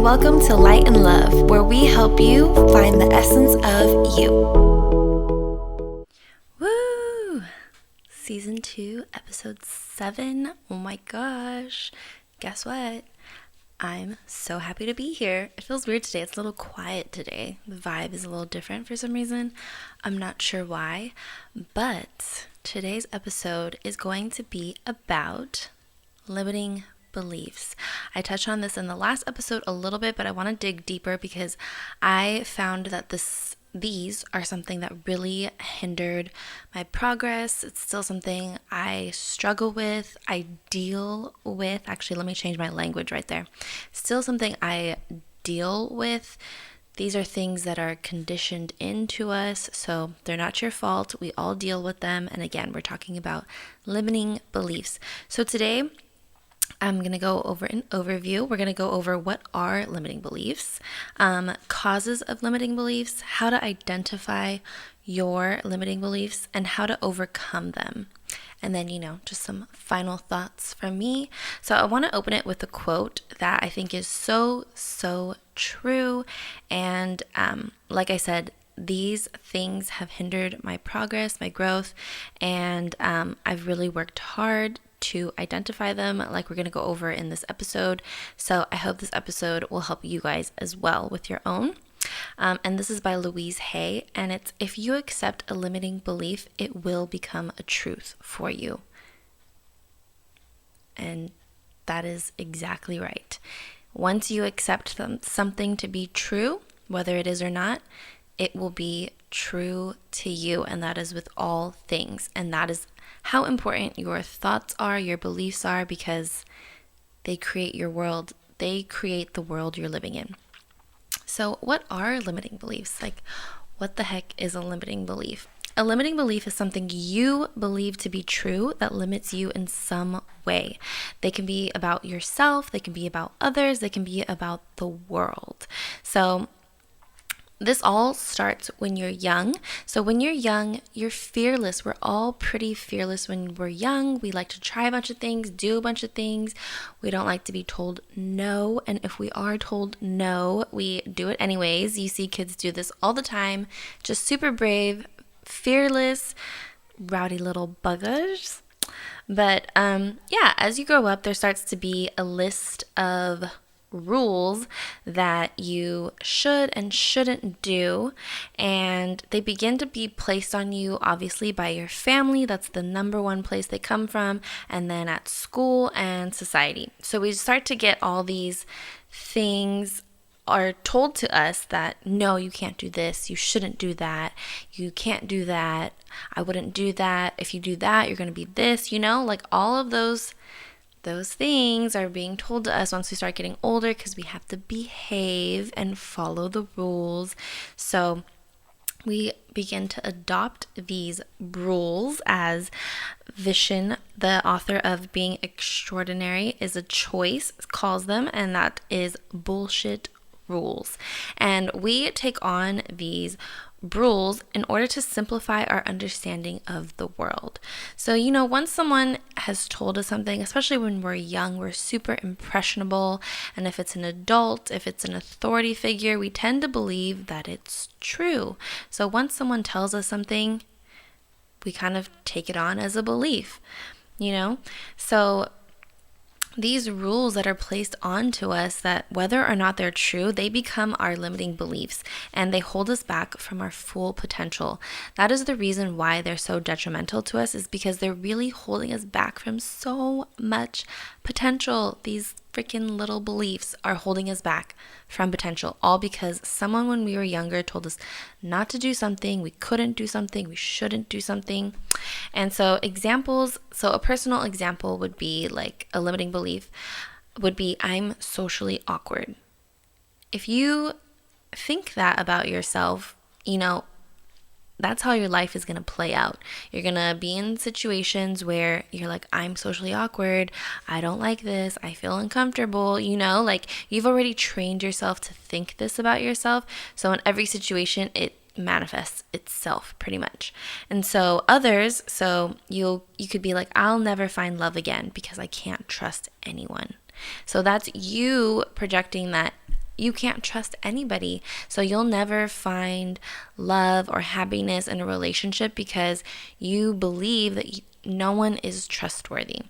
Welcome to Light and Love, where we help you find the essence of you. Woo! Season 2, episode 7. Oh my gosh. Guess what? I'm so happy to be here. It feels weird today. It's a little quiet today. The vibe is a little different for some reason. I'm not sure why, but today's episode is going to be about limiting beliefs. I touched on this in the last episode a little bit, but I want to dig deeper because I found that these are something that really hindered my progress. It's still something I struggle with, I deal with. Actually, let me change my language right there. Still something I deal with. These are things that are conditioned into us, so they're not your fault. We all deal with them. And again, we're talking about limiting beliefs. So today, I'm going to go over an overview. We're going to go over what are limiting beliefs, causes of limiting beliefs, how to identify your limiting beliefs, and how to overcome them. And then, just some final thoughts from me. So I want to open it with a quote that I think is so true. And like I said, these things have hindered my progress, my growth, and I've really worked hard to identify them, like we're going to go over in this episode. So I hope this episode will help you guys as well with your own. And this is by Louise Hay, and it's, if you accept a limiting belief, it will become a truth for you. And that is exactly right. Once you accept something to be true, whether it is or not, it will be true to you, and that is with all things. And that is how important your thoughts are, your beliefs are, because they create your world. They create the world you're living in. So what are limiting beliefs? Like, what the heck is a limiting belief? A limiting belief is something you believe to be true that limits you in some way. They can be about yourself, they can be about others, they can be about the world. So this all starts when you're young. So when you're young, you're fearless. We're all pretty fearless when we're young. We like to try a bunch of things, do a bunch of things. We don't like to be told no. And if we are told no, we do it anyways. You see kids do this all the time. Just super brave, fearless, rowdy little buggers. But as you grow up, there starts to be a list of rules that you should and shouldn't do, and they begin to be placed on you obviously by your family. That's the number one place they come from, and then at school and society. So we start to get all these things are told to us that no, you can't do this, you shouldn't do that, you can't do that, I wouldn't do that, if you do that you're going to be this, like all of those things are being told to us once we start getting older, because we have to behave and follow the rules. So we begin to adopt these rules, as Vishen, the author of Being Extraordinary is a Choice, calls them, and that is bullshit rules. And we take on these rules in order to simplify our understanding of the world. So, once someone has told us something, especially when we're young, we're super impressionable. And if it's an adult, if it's an authority figure, we tend to believe that it's true. So once someone tells us something, we kind of take it on as a belief, So these rules that are placed onto us, that whether or not they're true, they become our limiting beliefs, and they hold us back from our full potential. That is the reason why they're so detrimental to us, is because they're really holding us back from so much potential. These freaking little beliefs are holding us back from potential, all because someone when we were younger told us not to do something, we couldn't do something, we shouldn't do something. And so a personal example would be, like, a limiting belief would be, I'm socially awkward. If you think that about yourself, that's how your life is going to play out. You're going to be in situations where you're like, I'm socially awkward, I don't like this, I feel uncomfortable, like you've already trained yourself to think this about yourself. So in every situation, it manifests itself pretty much. And so others, you could be like, I'll never find love again because I can't trust anyone. So that's you projecting that you can't trust anybody. So you'll never find love or happiness in a relationship because you believe that no one is trustworthy.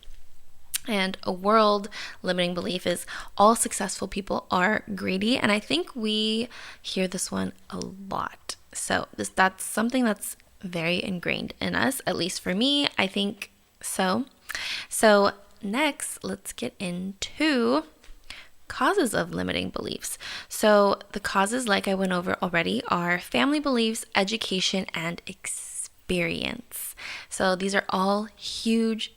And a world limiting belief is all successful people are greedy. And I think we hear this one a lot. So that's something that's very ingrained in us, at least for me, I think so. So next, let's get into causes of limiting beliefs. So the causes, like I went over already, are family beliefs, education, and experience. So these are all huge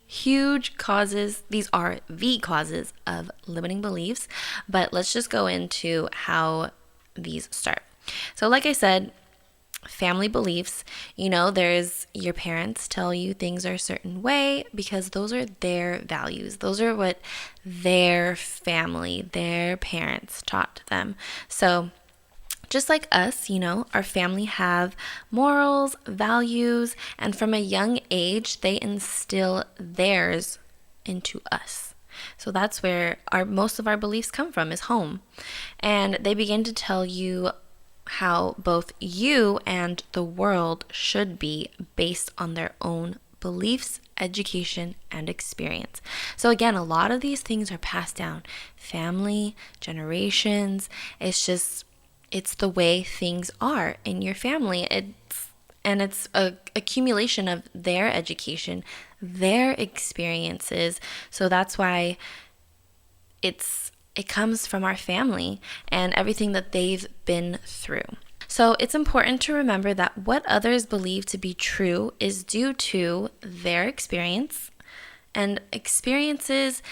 causes. These are the causes of limiting beliefs, but let's just go into how these start. So like I said, family beliefs, there's your parents tell you things are a certain way because those are their values. Those are what their family, their parents taught them. So just like us, our family have morals, values, and from a young age, they instill theirs into us. So that's where most of our beliefs come from, is home. And they begin to tell you how both you and the world should be based on their own beliefs, education, and experience. So again, a lot of these things are passed down, family, generations. It's the way things are in your family. It's a accumulation of their education, their experiences. So that's why it comes from our family and everything that they've been through. So it's important to remember that what others believe to be true is due to their experience, and experiences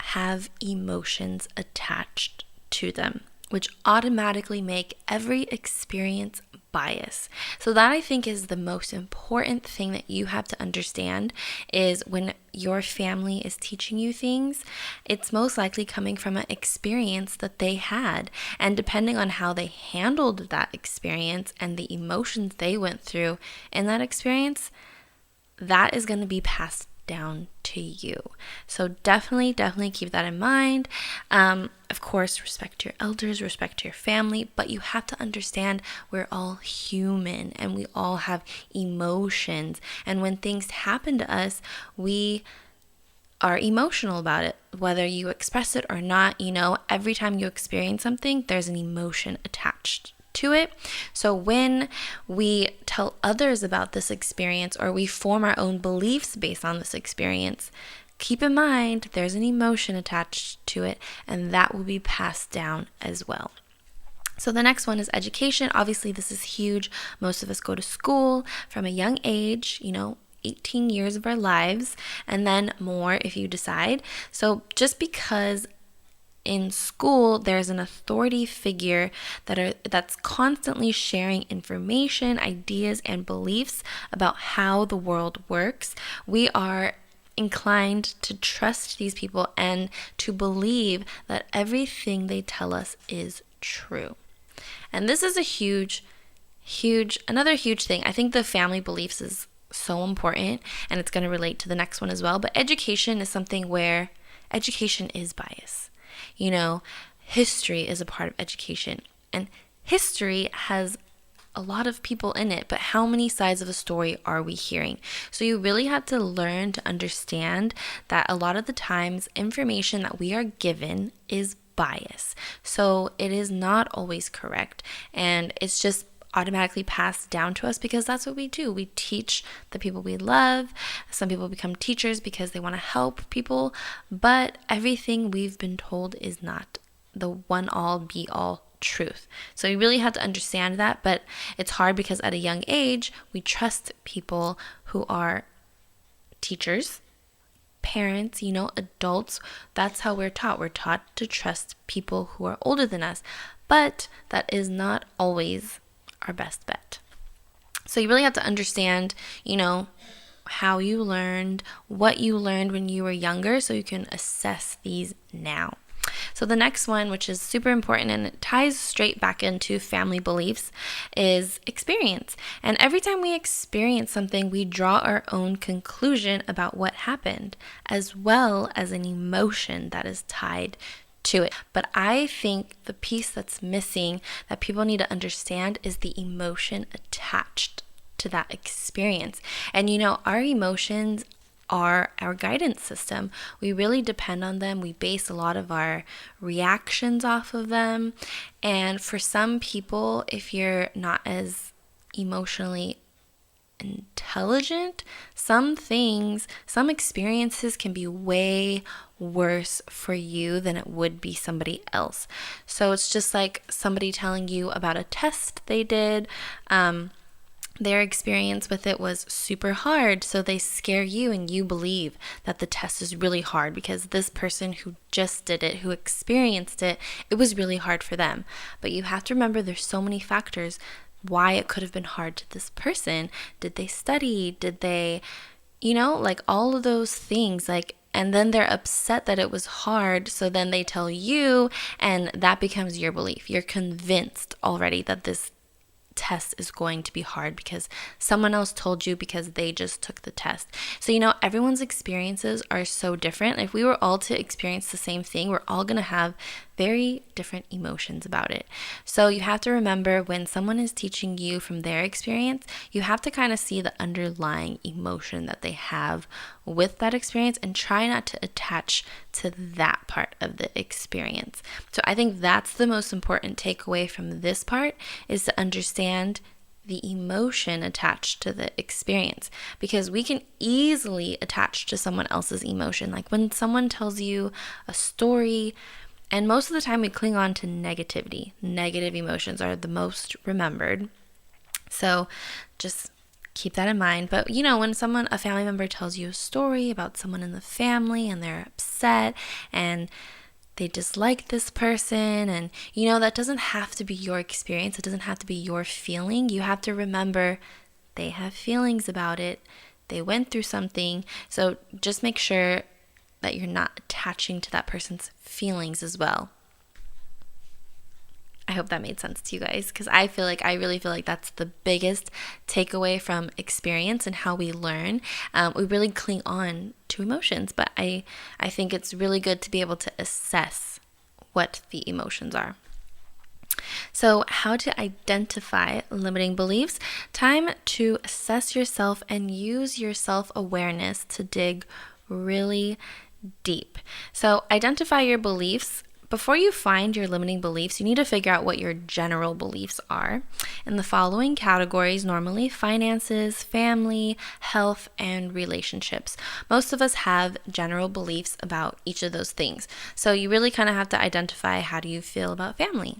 have emotions attached to them, which automatically make every experience bias. So that, I think, is the most important thing that you have to understand, is when your family is teaching you things, it's most likely coming from an experience that they had. And depending on how they handled that experience and the emotions they went through in that experience, that is going to be passed down to you. So definitely keep that in mind. Of course, respect your elders, respect your family, but you have to understand we're all human and we all have emotions. And when things happen to us, we are emotional about it, whether you express it or not. Every time you experience something, there's an emotion attached to it. So when we tell others about this experience, or we form our own beliefs based on this experience, keep in mind there's an emotion attached to it, and that will be passed down as well. So the next one is education. Obviously, this is huge. Most of us go to school from a young age, 18 years of our lives, and then more if you decide. So just because in school there's an authority figure that's constantly sharing information, ideas, and beliefs about how the world works, we are inclined to trust these people and to believe that everything they tell us is true. And this is another huge thing. I think the family beliefs is so important, and it's going to relate to the next one as well. But education is something where education is bias. History is a part of education, and history has a lot of people in it, but how many sides of a story are we hearing? So you really have to learn to understand that a lot of the times information that we are given is bias. So it is not always correct, and it's just automatically passed down to us because that's what we do. We teach the people we love. Some people become teachers because they want to help people, but everything we've been told is not the one all be all truth. So you really have to understand that, but it's hard because at a young age, we trust people who are teachers, parents, adults. That's how we're taught. We're taught to trust people who are older than us, but that is not always our best bet. So you really have to understand, how you learned, what you learned when you were younger, so you can assess these now. So the next one, which is super important and it ties straight back into family beliefs, is experience. And every time we experience something, we draw our own conclusion about what happened, as well as an emotion that is tied to it. But I think the piece that's missing that people need to understand is the emotion attached to that experience. And our emotions are our guidance system. We really depend on them. We base a lot of our reactions off of them. And for some people, if you're not as emotionally intelligent, some experiences can be way worse for you than it would be somebody else. So it's just like somebody telling you about a test they did. Their experience with it was super hard, so they scare you and you believe that the test is really hard because this person who just did it, who experienced it, it was really hard for them. But you have to remember there's so many factors why it could have been hard to this person. Did they study? Did they, like all of those things, and then they're upset that it was hard, so then they tell you, and that becomes your belief. You're convinced already that this test is going to be hard because someone else told you because they just took the test. So, everyone's experiences are so different. If we were all to experience the same thing, we're all going to have very different emotions about it. So you have to remember when someone is teaching you from their experience, you have to kind of see the underlying emotion that they have with that experience and try not to attach to that part of the experience. So I think that's the most important takeaway from this part, is to understand the emotion attached to the experience, because we can easily attach to someone else's emotion. Like when someone tells you a story, and most of the time we cling on to negativity. Negative emotions are the most remembered. So just keep that in mind. But when a family member tells you a story about someone in the family and they're upset and they dislike this person, and that doesn't have to be your experience. It doesn't have to be your feeling. You have to remember they have feelings about it. They went through something. So just make sure that you're not attaching to that person's feelings as well. I hope that made sense to you guys, because I really feel like that's the biggest takeaway from experience and how we learn. We really cling on to emotions, but I think it's really good to be able to assess what the emotions are. So how to identify limiting beliefs? Time to assess yourself and use your self-awareness to dig really deep. So identify your beliefs. Before you find your limiting beliefs, you need to figure out what your general beliefs are. In the following categories, normally finances, family, health, and relationships. Most of us have general beliefs about each of those things. So you really kind of have to identify, how do you feel about family?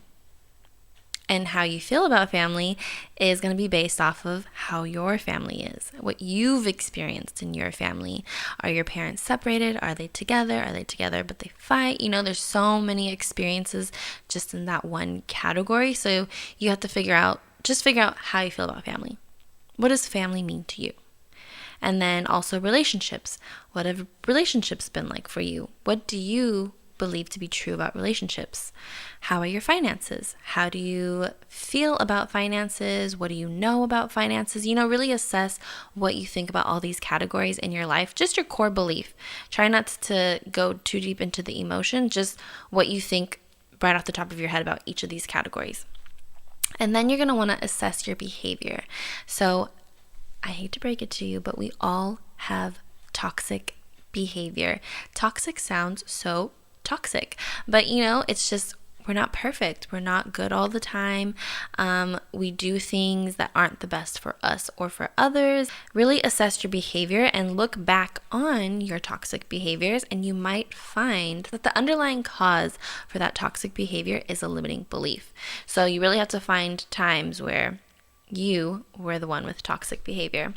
And how you feel about family is going to be based off of how your family is, what you've experienced in your family. Are your parents separated? Are they together? Are they together but they fight? There's so many experiences just in that one category. So you have to figure out how you feel about family. What does family mean to you? And then also relationships. What have relationships been like for you? What do you believe to be true about relationships? How are your finances? How do you feel about finances? What do you know about finances? Really assess what you think about all these categories in your life, just your core belief. Try not to go too deep into the emotion, just what you think right off the top of your head about each of these categories. And then you're going to want to assess your behavior. So I hate to break it to you, but we all have toxic behavior. Toxic sounds so toxic, but it's just, we're not perfect. We're not good all the time. We do things that aren't the best for us or for others. Really assess your behavior and look back on your toxic behaviors, and you might find that the underlying cause for that toxic behavior is a limiting belief. So you really have to find times where you were the one with toxic behavior.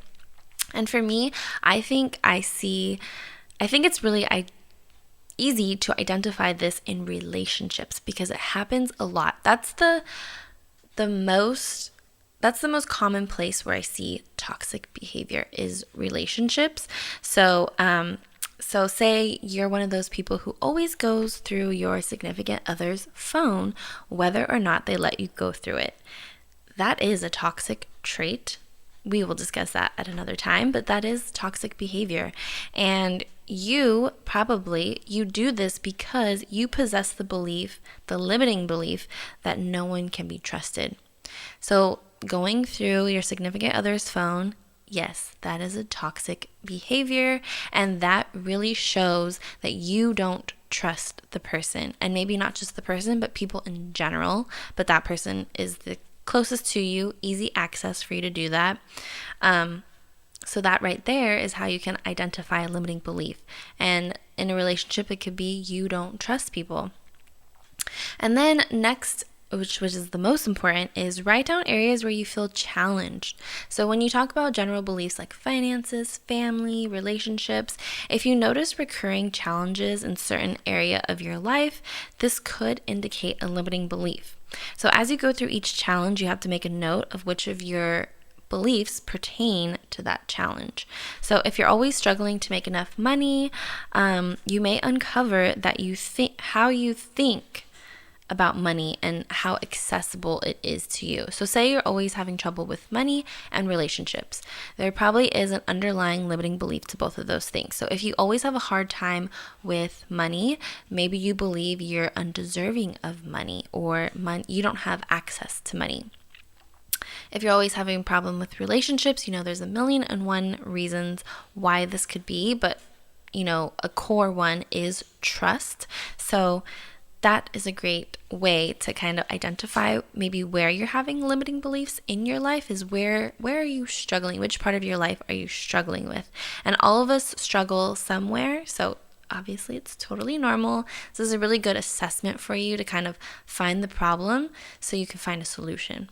And for me, I think it's really easy to identify this in relationships because it happens a lot. That's the most common place where I see toxic behavior is relationships. So say you're one of those people who always goes through your significant other's phone, whether or not they let you go through it. That is a toxic trait. We will discuss that at another time, but that is toxic behavior. And you do this because you possess the belief, the limiting belief, that no one can be trusted. So going through your significant other's phone, yes, that is a toxic behavior, and that really shows that you don't trust the person. And maybe not just the person, but people in general. But that person is the closest to you, easy access for you to do that. So that right there is how you can identify a limiting belief. And in a relationship, it could be you don't trust people. And then next, which is the most important, is write down areas where you feel challenged. So when you talk about general beliefs like finances, family, relationships, if you notice recurring challenges in certain area of your life, this could indicate a limiting belief. So as you go through each challenge, you have to make a note of which of your beliefs pertain to that challenge. So if you're always struggling to make enough money, you may uncover that how you think about money and how accessible it is to you. So say you're always having trouble with money and relationships. There probably is an underlying limiting belief to both of those things. So if you always have a hard time with money, maybe you believe you're undeserving of money, or you don't have access to money. If you're always having a problem with relationships, there's 1,000,001 reasons why this could be, but a core one is trust. So that is a great way to kind of identify maybe where you're having limiting beliefs in your life. Is where are you struggling? Which part of your life are you struggling with? And all of us struggle somewhere. So obviously it's totally normal. This is a really good assessment for you to kind of find the problem so you can find a solution.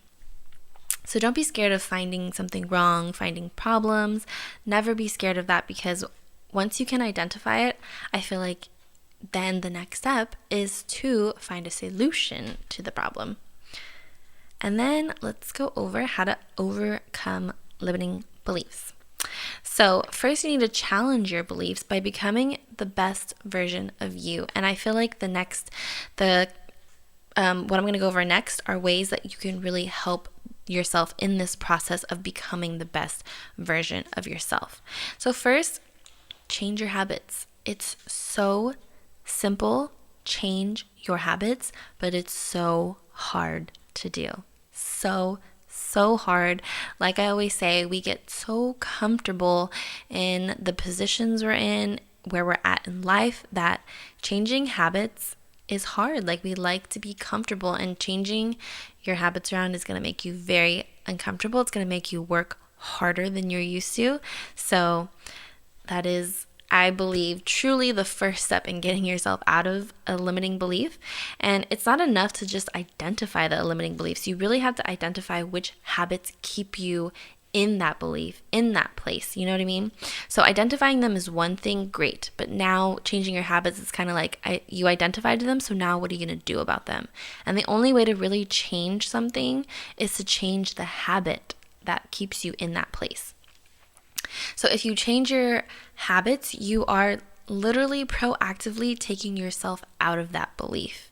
So don't be scared of finding something wrong, finding problems. Never be scared of that, because once you can identify it, I feel like then the next step is to find a solution to the problem. And then let's go over how to overcome limiting beliefs. So first you need to challenge your beliefs by becoming the best version of you. And I feel like what I'm going to go over next are ways that you can really help yourself in this process of becoming the best version of yourself. So first, change your habits. It's so simple, change your habits, but it's so hard to do. So hard. Like I always say, we get so comfortable in the positions we're in, where we're at in life, that changing habits is hard. Like, we like to be comfortable, and changing your habits around is going to make you very uncomfortable. It's going to make you work harder than you're used to. So that is, I believe, truly the first step in getting yourself out of a limiting belief. And it's not enough to just identify the limiting beliefs. You really have to identify which habits keep you in that belief, in that place. You know what I mean? So identifying them is one thing, great. But now changing your habits is kind of like you identified them, so now what are you going to do about them? And the only way to really change something is to change the habit that keeps you in that place. So if you change your habits, you are literally proactively taking yourself out of that belief,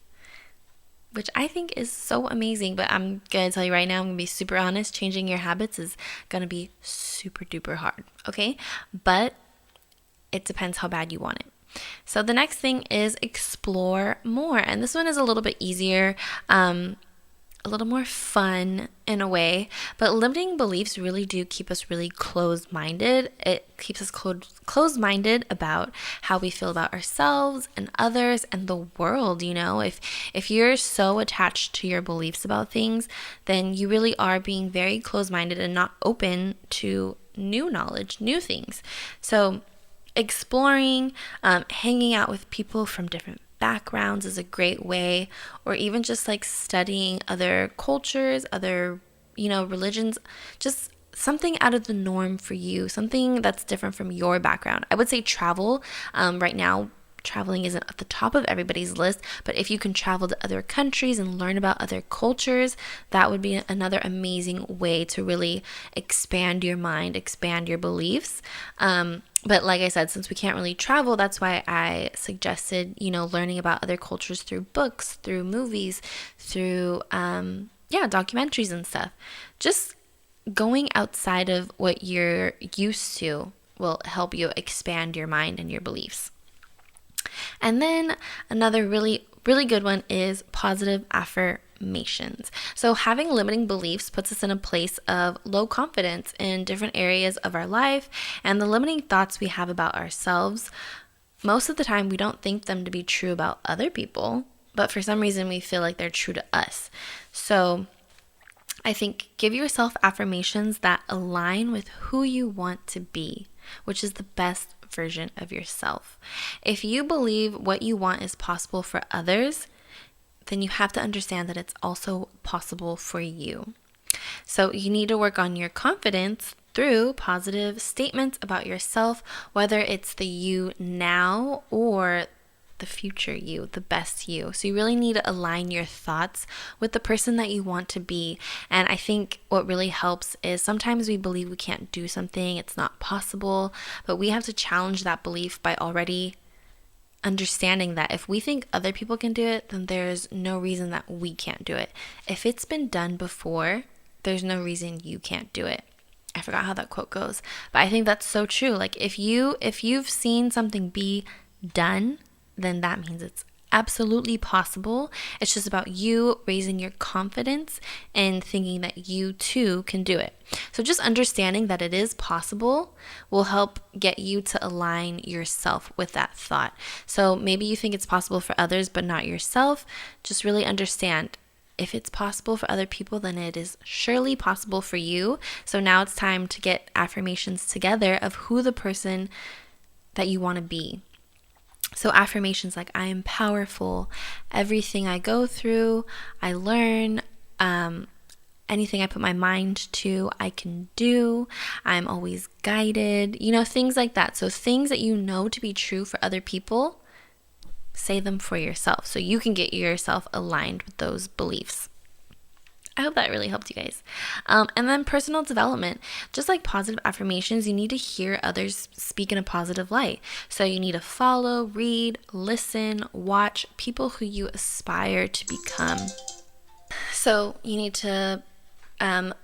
which I think is so amazing. But I'm going to tell you right now, I'm going to be super honest, changing your habits is going to be super duper hard, okay? But it depends how bad you want it. So the next thing is explore more. And this one is a little bit easier, a little more fun in a way, but limiting beliefs really do keep us really closed-minded. It keeps us closed-minded about how we feel about ourselves and others and the world. If you're so attached to your beliefs about things, then you really are being very closed-minded and not open to new knowledge, new things. So exploring, hanging out with people from different backgrounds is a great way, or even just like studying other cultures, other, religions, just something out of the norm for you, something that's different from your background. I would say travel. Right now, traveling isn't at the top of everybody's list, but if you can travel to other countries and learn about other cultures, that would be another amazing way to really expand your mind, expand your beliefs. But like I said, since we can't really travel, that's why I suggested, learning about other cultures through books, through movies, through, documentaries and stuff. Just going outside of what you're used to will help you expand your mind and your beliefs. And then another really, really good one is positive affirmations. So having limiting beliefs puts us in a place of low confidence in different areas of our life, and the limiting thoughts we have about ourselves, most of the time we don't think them to be true about other people, but for some reason we feel like they're true to us. So I think give yourself affirmations that align with who you want to be, which is the best version of yourself. If you believe what you want is possible for others, then you have to understand that it's also possible for you. So you need to work on your confidence through positive statements about yourself, whether it's the you now or the future you, the best you. So you really need to align your thoughts with the person that you want to be. And I think what really helps is sometimes we believe we can't do something, it's not possible, but we have to challenge that belief by already understanding that if we think other people can do it, then there's no reason that we can't do it. If it's been done before, there's no reason you can't do it. I forgot how that quote goes, but I think that's so true. Like if you've seen something be done, then that means it's absolutely possible. It's just about you raising your confidence and thinking that you too can do it. So just understanding that it is possible will help get you to align yourself with that thought. So maybe you think it's possible for others, but not yourself. Just really understand, if it's possible for other people, then it is surely possible for you. So now it's time to get affirmations together of who the person that you want to be. So affirmations like, I am powerful, everything I go through, I learn, anything I put my mind to, I can do, I'm always guided, things like that. So things that you know to be true for other people, say them for yourself so you can get yourself aligned with those beliefs. I hope that really helped you guys. And then personal development, just like positive affirmations, you need to hear others speak in a positive light. So you need to follow, read, listen, watch people who you aspire to become. So you need to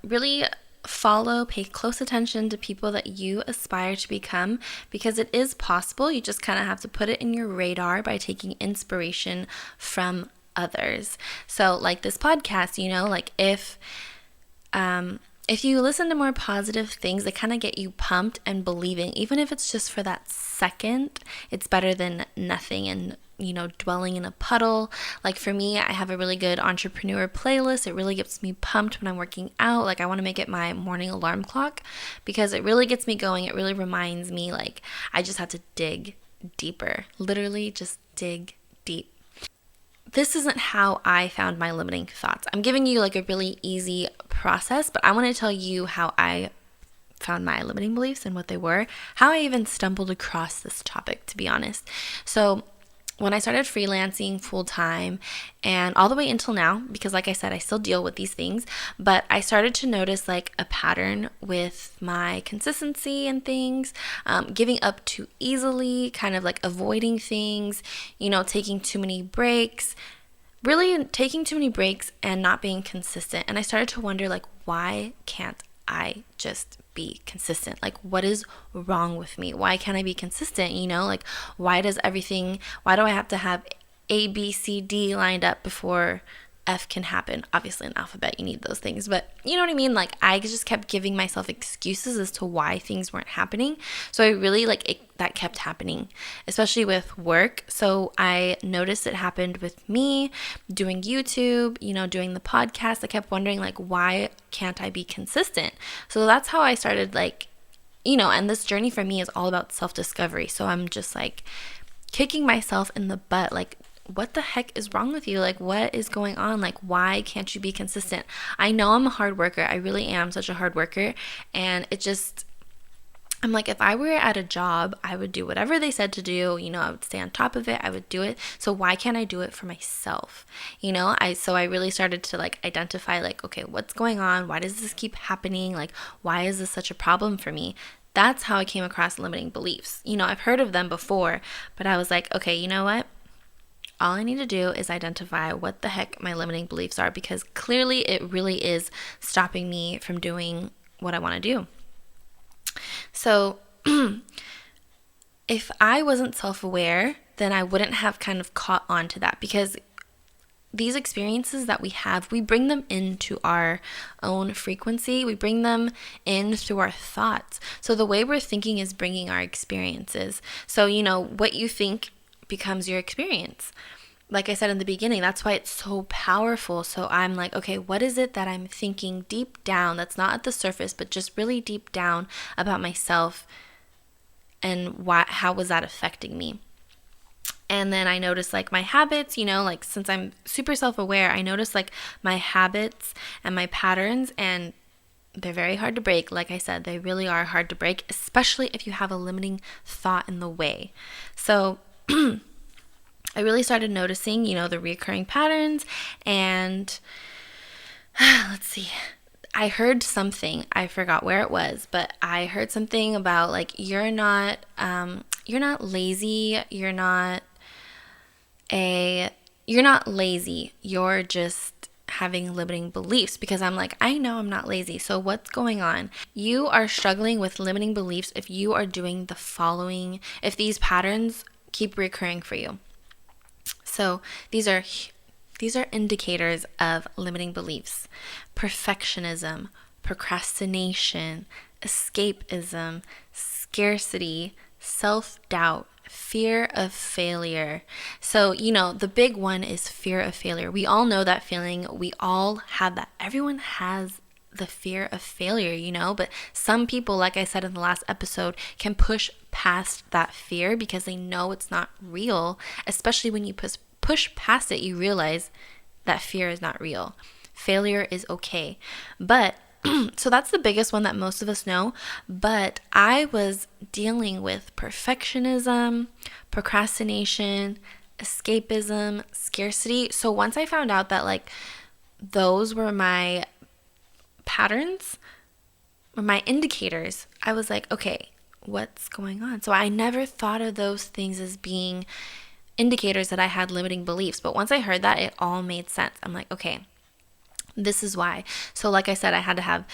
really follow, pay close attention to people that you aspire to become, because it is possible. You just kind of have to put it in your radar by taking inspiration from others. So like this podcast, like if you listen to more positive things that kind of get you pumped and believing, even if it's just for that second, it's better than nothing and dwelling in a puddle. Like for me, I have a really good entrepreneur playlist. It really gets me pumped when I'm working out. Like I want to make it my morning alarm clock because it really gets me going. It really reminds me like I just have to dig deeper, literally just dig deep. This isn't how I found my limiting thoughts. I'm giving you like a really easy process, but I want to tell you how I found my limiting beliefs and what they were, how I even stumbled across this topic, to be honest. So when I started freelancing full time and all the way until now, because like I said, I still deal with these things, but I started to notice like a pattern with my consistency and things, giving up too easily, kind of like avoiding things, taking too many breaks, really taking too many breaks and not being consistent. And I started to wonder like, why can't I just be consistent? Like, what is wrong with me? Why can't I be consistent? Like, why do I have to have A, B, C, D lined up before F can happen? Obviously in alphabet you need those things, but you know what I mean? Like I just kept giving myself excuses as to why things weren't happening. So I really that kept happening, especially with work. So I noticed it happened with me doing YouTube, doing the podcast. I kept wondering like, why can't I be consistent? So that's how I started and this journey for me is all about self-discovery. So I'm just like kicking myself in the butt, like, what the heck is wrong with you? Like, what is going on? Like, why can't you be consistent? I know I'm a hard worker. I really am such a hard worker. And I'm like, if I were at a job, I would do whatever they said to do. I would stay on top of it. I would do it. So why can't I do it for myself? So I really started to identify okay, what's going on? Why does this keep happening? Like, why is this such a problem for me? That's how I came across limiting beliefs. I've heard of them before, but I was like, okay, you know what? All I need to do is identify what the heck my limiting beliefs are, because clearly it really is stopping me from doing what I want to do. So if I wasn't self-aware, then I wouldn't have kind of caught on to that, because these experiences that we have, we bring them into our own frequency. We bring them in through our thoughts. So the way we're thinking is bringing our experiences. So, what you think becomes your experience. Like I said in the beginning, that's why it's so powerful. So I'm like, okay, what is it that I'm thinking deep down that's not at the surface, but just really deep down about myself, and how was that affecting me? And then I noticed like my habits, like since I'm super self-aware, I noticed like my habits and my patterns, and they're very hard to break. Like I said, they really are hard to break, especially if you have a limiting thought in the way. So I really started noticing, the recurring patterns, and let's see. I heard something, I forgot where it was, but I heard something about like, you're not lazy, you're not lazy, you're just having limiting beliefs. Because I'm like, I know I'm not lazy, so what's going on? You are struggling with limiting beliefs if you are doing the following, if these patterns keep recurring for you. So these are indicators of limiting beliefs: perfectionism, procrastination, escapism, scarcity, self-doubt, fear of failure. So, the big one is fear of failure. We all know that feeling. We all have that. Everyone has the fear of failure, but some people, like I said in the last episode, can push past that fear because they know it's not real. Especially when you push past it, you realize that fear is not real. Failure is okay. But so that's the biggest one that most of us know. But I was dealing with perfectionism, procrastination, escapism, scarcity. So once I found out that like those were my patterns or my indicators, I was like, okay, what's going on? So I never thought of those things as being indicators that I had limiting beliefs. But once I heard that, it all made sense. I'm like, okay, this is why. So like I said, I had to have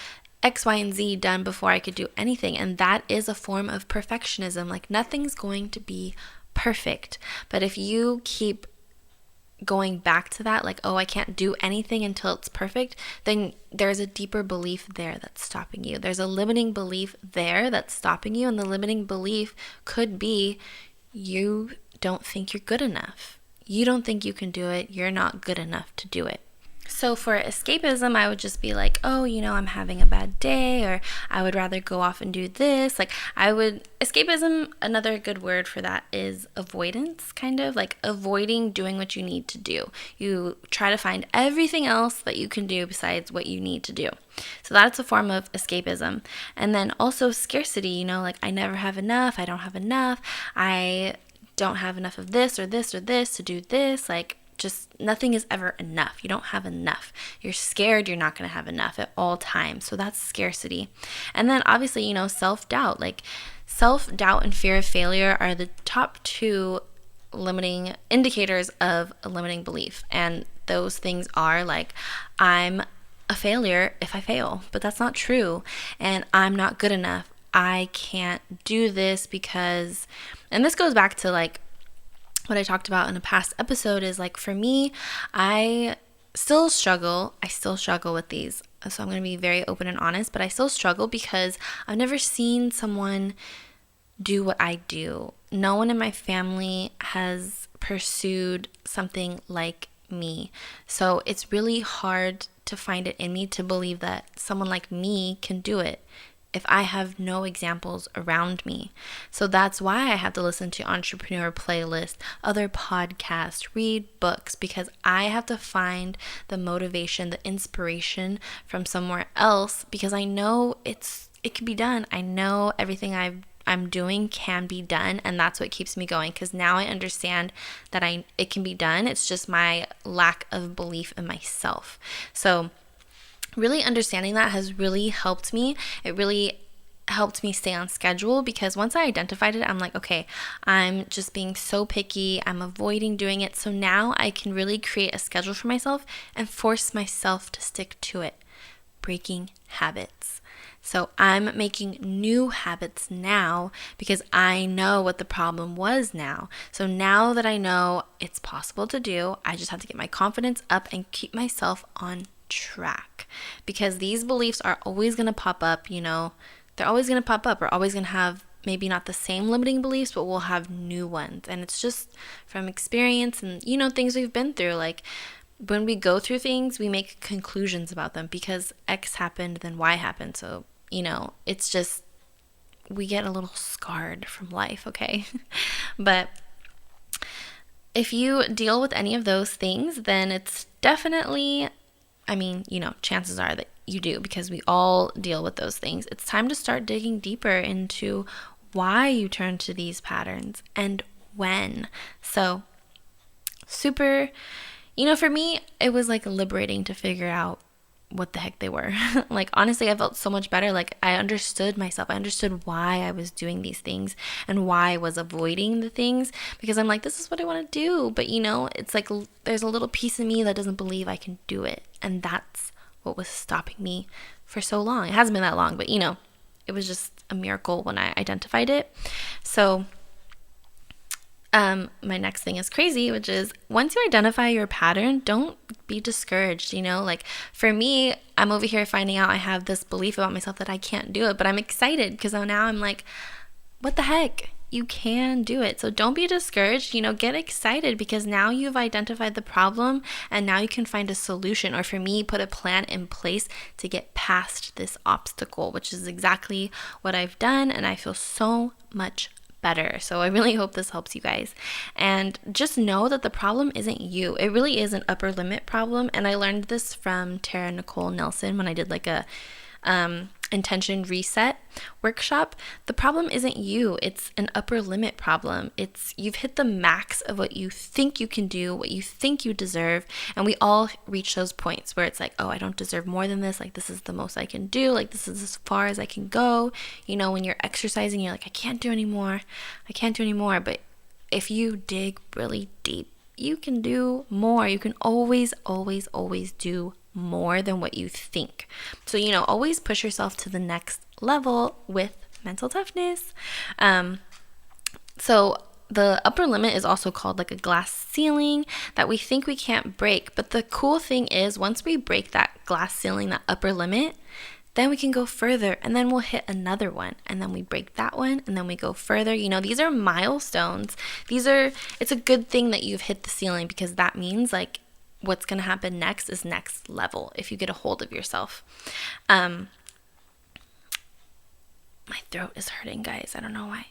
X, Y, and Z done before I could do anything. And that is a form of perfectionism. Like nothing's going to be perfect. But if you keep going back to that, like, oh, I can't do anything until it's perfect, then there's a deeper belief there that's stopping you. There's a limiting belief there that's stopping you. And the limiting belief could be you don't think you're good enough. You don't think you can do it. You're not good enough to do it. So for escapism, I would just be like, oh, I'm having a bad day, or I would rather go off and do this. Escapism, another good word for that is avoidance, kind of like avoiding doing what you need to do. You try to find everything else that you can do besides what you need to do. So that's a form of escapism. And then also scarcity, like I never have enough, I don't have enough, I don't have enough of this or this or this to do this, like just nothing is ever enough. You don't have enough. You're scared you're not going to have enough at all times. So that's scarcity. And then obviously, self-doubt. Like self-doubt and fear of failure are the top two limiting indicators of a limiting belief. And those things are like, I'm a failure if I fail, but that's not true. And I'm not good enough. I can't do this because, and this goes back to like what I talked about in a past episode, is like for me, I still struggle with these. So I'm going to be very open and honest, but I still struggle because I've never seen someone do what I do. No one in my family has pursued something like me. So it's really hard to find it in me to believe that someone like me can do it if I have no examples around me. So that's why I have to listen to entrepreneur playlists, other podcasts, read books, because I have to find the motivation, the inspiration from somewhere else, because I know it can be done. I know everything I'm doing can be done, and that's what keeps me going, because now I understand that it can be done. It's just my lack of belief in myself. So really understanding that has really helped me. It really helped me stay on schedule, because once I identified it, I'm like, okay, I'm just being so picky. I'm avoiding doing it. So now I can really create a schedule for myself and force myself to stick to it. Breaking habits. So I'm making new habits now because I know what the problem was now. So now that I know it's possible to do, I just have to get my confidence up and keep myself on track, because these beliefs are always going to pop up, they're always going to pop up. We're always going to have maybe not the same limiting beliefs, but we'll have new ones. And it's just from experience and, things we've been through. Like when we go through things, we make conclusions about them because X happened, then Y happened. So, it's just, we get a little scarred from life, okay? But if you deal with any of those things, then it's definitely, chances are that you do, because we all deal with those things. It's time to start digging deeper into why you turn to these patterns and when. So super, for me, it was like liberating to figure out what the heck they were. Like, honestly, I felt so much better. Like, I understood myself. I understood why I was doing these things and why I was avoiding the things, because I'm like, this is what I want to do. But, it's like there's a little piece of me that doesn't believe I can do it. And that's what was stopping me for so long. It hasn't been that long, but, it was just a miracle when I identified it. So my next thing is crazy, which is once you identify your pattern, don't be discouraged. Like for me, I'm over here finding out I have this belief about myself that I can't do it, but I'm excited because now I'm like, what the heck? You can do it. So don't be discouraged, get excited, because now you've identified the problem and now you can find a solution, or for me, put a plan in place to get past this obstacle, which is exactly what I've done. And I feel so much better. So I really hope this helps you guys. And just know that the problem isn't you. It really is an upper limit problem. And I learned this from Tara Nicole Nelson when I did like a intention reset workshop. The problem isn't you. It's an upper limit problem. It's you've hit the max of what you think you can do, what you think you deserve. And we all reach those points where it's like, oh, I don't deserve more than this. Like, this is the most I can do. Like, this is as far as I can go. When you're exercising, you're like, I can't do anymore. I can't do anymore. But if you dig really deep, you can do more. You can always, always, always do more than what you think. So, always push yourself to the next level with mental toughness. So the upper limit is also called like a glass ceiling that we think we can't break. But the cool thing is, once we break that glass ceiling, that upper limit, then we can go further, and then we'll hit another one, and then we break that one, and then we go further. These are milestones. It's a good thing that you've hit the ceiling, because that means like what's going to happen next is next level if you get a hold of yourself. My throat is hurting, guys. I don't know why.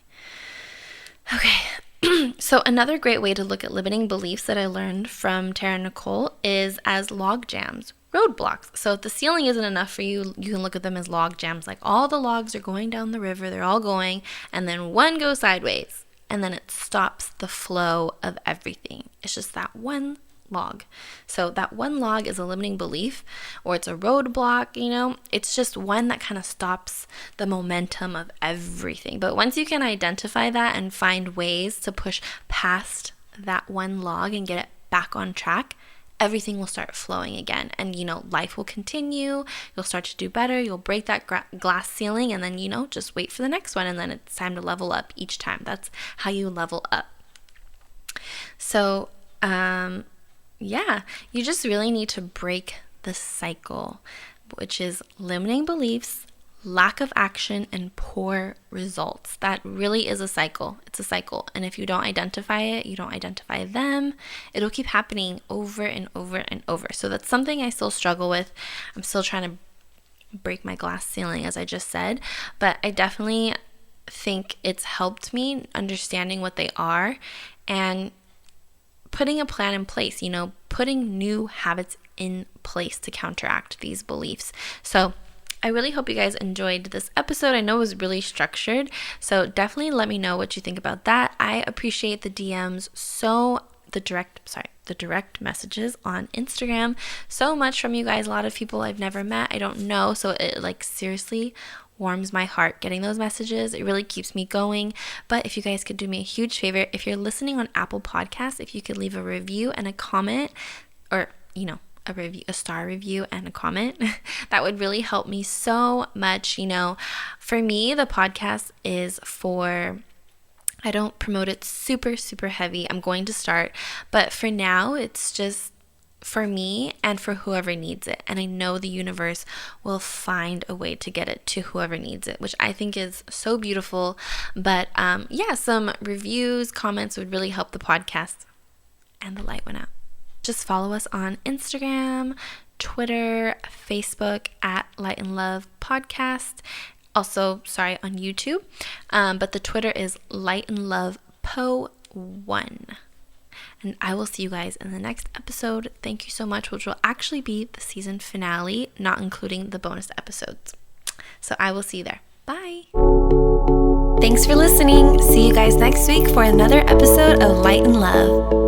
Okay. So another great way to look at limiting beliefs that I learned from Tara Nicole is as log jams, roadblocks. So if the ceiling isn't enough for you, you can look at them as log jams. Like all the logs are going down the river, they're all going, and then one goes sideways, and then it stops the flow of everything. It's just that one log. So that one log is a limiting belief, or it's a roadblock, it's just one that kind of stops the momentum of everything. But once you can identify that and find ways to push past that one log and get it back on track, everything will start flowing again. And, life will continue. You'll start to do better. You'll break that glass ceiling, and then, just wait for the next one. And then it's time to level up each time. That's how you level up. So, you just really need to break the cycle, which is limiting beliefs, lack of action, and poor results. That really is a cycle. It's a cycle. And if you don't identify it, you don't identify them, it'll keep happening over and over and over. So that's something I still struggle with. I'm still trying to break my glass ceiling, as I just said, but I definitely think it's helped me understanding what they are and putting a plan in place, putting new habits in place to counteract these beliefs. So I really hope you guys enjoyed this episode. I know it was really structured, so definitely let me know what you think about that. I appreciate the DMs, the direct messages on Instagram so much from you guys. A lot of people I've never met, I don't know, so it seriously warms my heart getting those messages. It really keeps me going. But if you guys could do me a huge favor, if you're listening on Apple Podcasts, if you could leave a review and a comment, or a review, a star review, and a comment. That would really help me so much. For me, the podcast is I don't promote it super, super heavy. I'm going to start, but for now, it's just for me and for whoever needs it. And I know the universe will find a way to get it to whoever needs it, which I think is so beautiful. But some reviews, comments would really help the podcast. And the light went out. Just follow us on Instagram, Twitter, Facebook at Light and Love Podcast. Also, on YouTube. But the Twitter is Light and Love Po1. And I will see you guys in the next episode. Thank you so much, which will actually be the season finale, not including the bonus episodes. So I will see you there. Bye. Thanks for listening. See you guys next week for another episode of Light and Love.